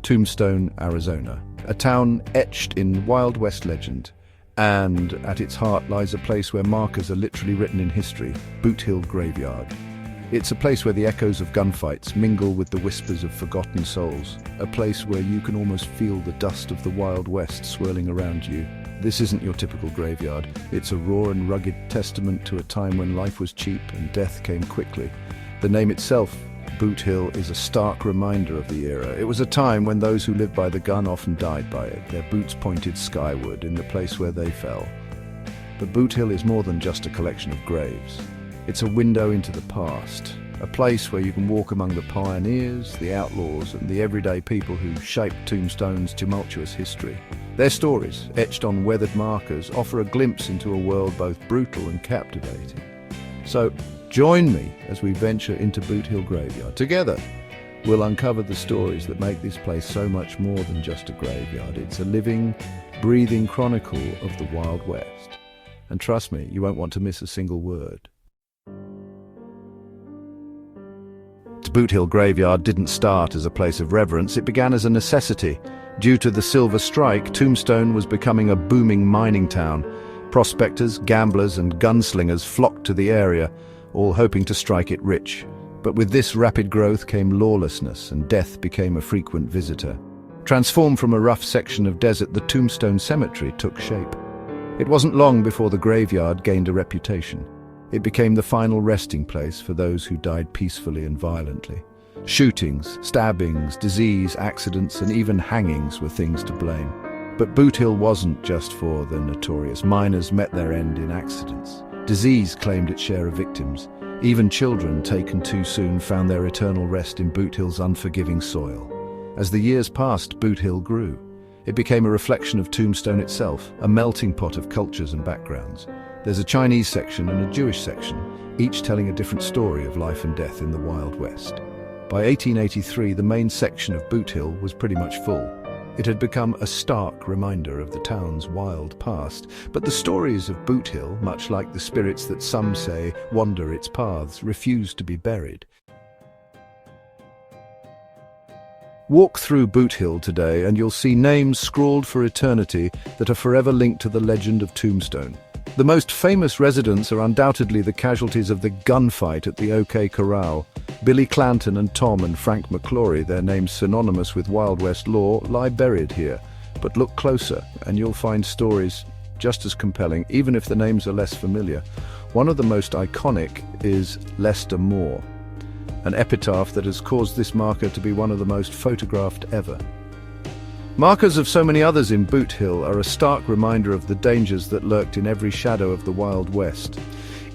Tombstone, Arizona, a town etched in Wild West legend. And at its heart lies a place where markers are literally written in history, Boothill Graveyard. It's a place where the echoes of gunfights mingle with the whispers of forgotten souls, a place where you can almost feel the dust of the Wild West swirling around you. This isn't your typical graveyard. It's a raw and rugged testament to a time when life was cheap and death came quickly. The name itself, Boothill, is a stark reminder of the era. It was a time when those who lived by the gun often died by it, their boots pointed skyward in the place where they fell. But Boothill is more than just a collection of graves. It's a window into the past, a place where you can walk among the pioneers, the outlaws, and the everyday people who shaped Tombstone's tumultuous history. Their stories, etched on weathered markers, offer a glimpse into a world both brutal and captivating. So, join me as we venture into Boothill Graveyard. Together, we'll uncover the stories that make this place so much more than just a graveyard. It's a living, breathing chronicle of the Wild West. And trust me, you won't want to miss a single word. Boothill Graveyard didn't start as a place of reverence, it began as a necessity. Due to the silver strike, Tombstone was becoming a booming mining town. Prospectors, gamblers, and gunslingers flocked to the area, all hoping to strike it rich. But with this rapid growth came lawlessness, and death became a frequent visitor. Transformed from a rough section of desert, the Tombstone Cemetery took shape. It wasn't long before the graveyard gained a reputation. It became the final resting place for those who died peacefully and violently. Shootings, stabbings, disease, accidents, and even hangings were things to blame. But Boothill wasn't just for the notorious. Miners met their end in accidents. Disease claimed its share of victims. Even children taken too soon found their eternal rest in Boothill's unforgiving soil. As the years passed, Boothill grew. It became a reflection of Tombstone itself, a melting pot of cultures and backgrounds. There's a Chinese section and a Jewish section, each telling a different story of life and death in the Wild West. By 1883, the main section of Boothill was pretty much full. It had become a stark reminder of the town's wild past. But the stories of Boothill, much like the spirits that some say wander its paths, refuse to be buried. Walk through Boothill today and you'll see names scrawled for eternity that are forever linked to the legend of Tombstone. The most famous residents are undoubtedly the casualties of the gunfight at the OK Corral. Billy Clanton and Tom and Frank McClory, their names synonymous with Wild West lore, lie buried here. But look closer and you'll find stories just as compelling, even if the names are less familiar. One of the most iconic is Lester Moore, an epitaph that has caused this marker to be one of the most photographed ever. Markers of so many others in Boothill are a stark reminder of the dangers that lurked in every shadow of the Wild West.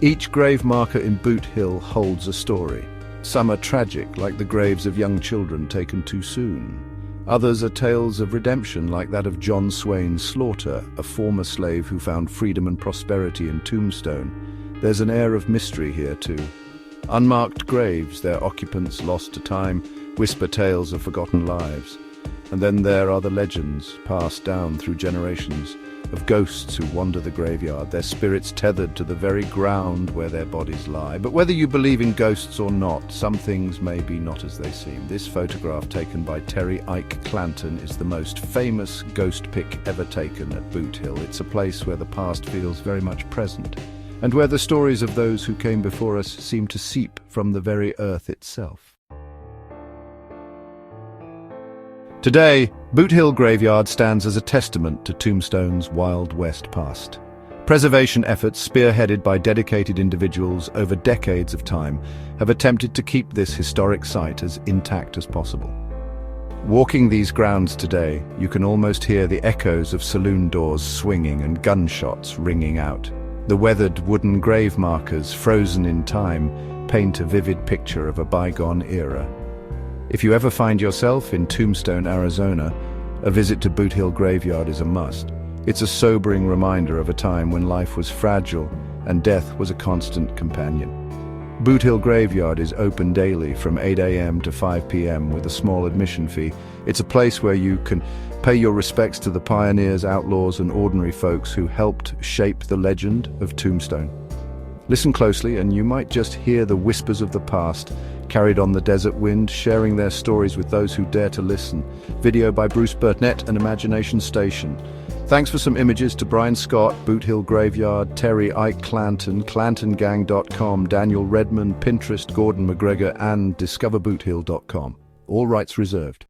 Each grave marker in Boothill holds a story. Some are tragic, like the graves of young children taken too soon. Others are tales of redemption, like that of John Swain Slaughter, a former slave who found freedom and prosperity in Tombstone. There's an air of mystery here too. Unmarked graves, their occupants lost to time, whisper tales of forgotten lives. And then there are the legends, passed down through generations, of ghosts who wander the graveyard, their spirits tethered to the very ground where their bodies lie. But whether you believe in ghosts or not, some things may be not as they seem. This photograph taken by Terry Ike Clanton is the most famous ghost pic ever taken at Boothill. It's a place where the past feels very much present, and where the stories of those who came before us seem to seep from the very earth itself. Today, Boothill Graveyard stands as a testament to Tombstone's Wild West past. Preservation efforts, spearheaded by dedicated individuals over decades of time, have attempted to keep this historic site as intact as possible. Walking these grounds today, you can almost hear the echoes of saloon doors swinging and gunshots ringing out. The weathered wooden grave markers, frozen in time, paint a vivid picture of a bygone era. If you ever find yourself in Tombstone, Arizona, a visit to Boothill Graveyard is a must. It's a sobering reminder of a time when life was fragile and death was a constant companion. Boothill Graveyard is open daily from 8 a.m. to 5 p.m. with a small admission fee. It's a place where you can pay your respects to the pioneers, outlaws, and ordinary folks who helped shape the legend of Tombstone. Listen closely and you might just hear the whispers of the past carried on the desert wind, sharing their stories with those who dare to listen. Video by Bruce Burnett and Imagination Station. Thanks for some images to Brian Scott, Boothill Graveyard, Terry Ike Clanton, ClantonGang.com, Daniel Redmond, Pinterest, Gordon McGregor, and DiscoverBoothill.com. All rights reserved.